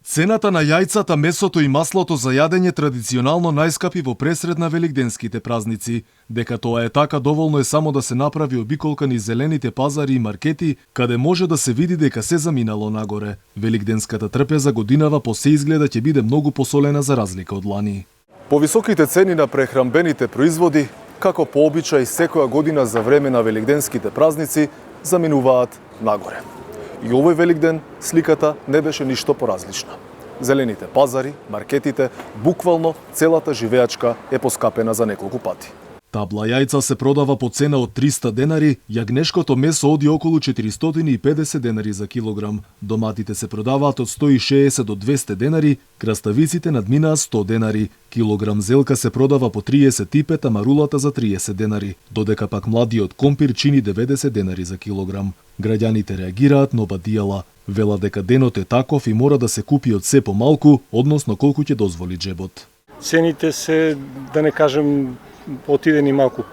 Цената на јајцата, месото и маслото за јадење традиционално најскапи во пресред на велигденските празници. Дека тоа е така, доволно е само да се направи обиколка низ зелените пазари и маркети, каде може да се види дека се заминало нагоре. Велигденската трпеза годинава по се изгледа ќе биде многу посолена за разлика од лани. Повисоките цени на прехранбените производи, како по обичај секоја година за време на велигденските празници, заминуваат нагоре. И овој Великден сликата не беше ништо поразлична. Зелените пазари, маркетите, буквално целата живеачка е поскапена за неколку пати. Табла јајца се продава по цена од 300 денари, јагнешкото месо оди околу 450 денари за килограм. Доматите се продаваат од 160 до 200 денари, краставиците надминаа 100 денари. Килограм зелка се продава по 35, а марулата за 30 денари, додека пак младиот компир чини 90 денари за килограм. Граѓаните реагираат, но бадијала. Вела дека денот е таков и мора да се купи од се помалку, односно колку ќе дозволи джебот. Цените се, да не кажем, отидени малку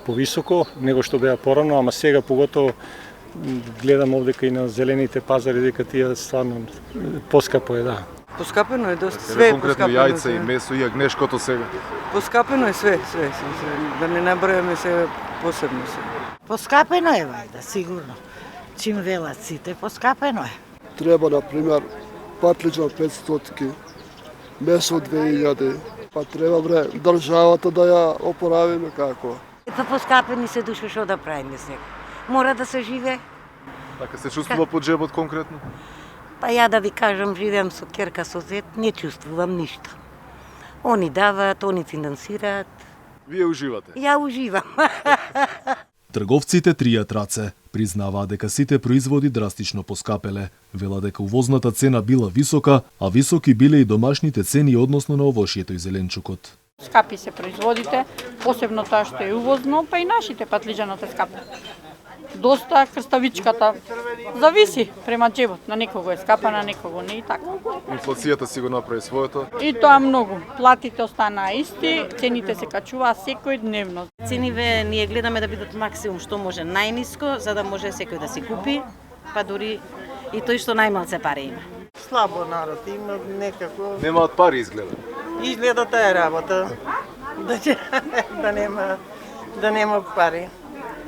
повисоко него што беа порано, ама сега поготово гледам овдека и на зелените пазари дека тие стварно поскапо е, да. Поскапено е доста, све е конкретно поскапено. јајца и месо и јагнешкото сега. Поскапено е све. Да не набројаме се посебно се. Поскапено е, вајда, сигурно. Чим велат сите, поскапено е. Треба, например, патлиџан 500, месо 2000, па треба државата да ја опоравиме како. Па поскапени се душе, што да правиме сега? Мора да се живее. Така се чувствува по джебот конкретно? Па ја да ви кажам, живеам со ќерка со зет, не чувствувам ништо. Они дават, они финансираат. Вие уживате? Ја уживам. Трговците тријат раце. Признаваа дека сите производи драстично поскапеле. Вела дека увозната цена била висока, а високи биле и домашните цени односно на овошјето и зеленчукот. Скапи се производите, посебно тоа што е увозно, па и нашите патлиџаната скапи. Доста крставичката зависи према джебот, на некого е скапа, на некого не и така. Инфлацијата си го направи своето. И тоа многу. Платите останаа исти, цените се качуваат секојдневно. Цениве ние гледаме да бидат максимум што може најниско, за да може секој да си купи, па дури и тој што најмалце пари има. Слабо народ има некако. Немаат пари изгледа. Изгледа таа работа. Да нема пари.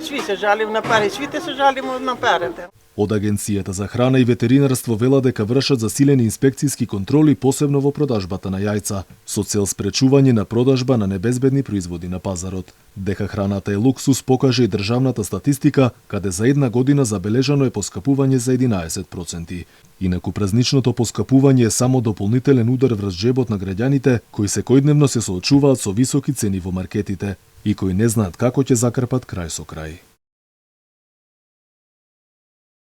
Сви се жалим на пари, свите се жалимо на парите. Од Агенцијата за храна и ветеринарство вела дека вршат засилени инспекцијски контроли посебно во продажбата на јајца, со цел спречување на продажба на небезбедни производи на пазарот. Дека храната е луксус покаже и државната статистика, каде за една година забележано е поскапување за 11%. Инаку празничното поскапување е само дополнителен удар врз джебот на граѓаните кои секојдневно се соочуваат со високи цени во маркетите и кои не знаат како ќе закрпат крај со крај.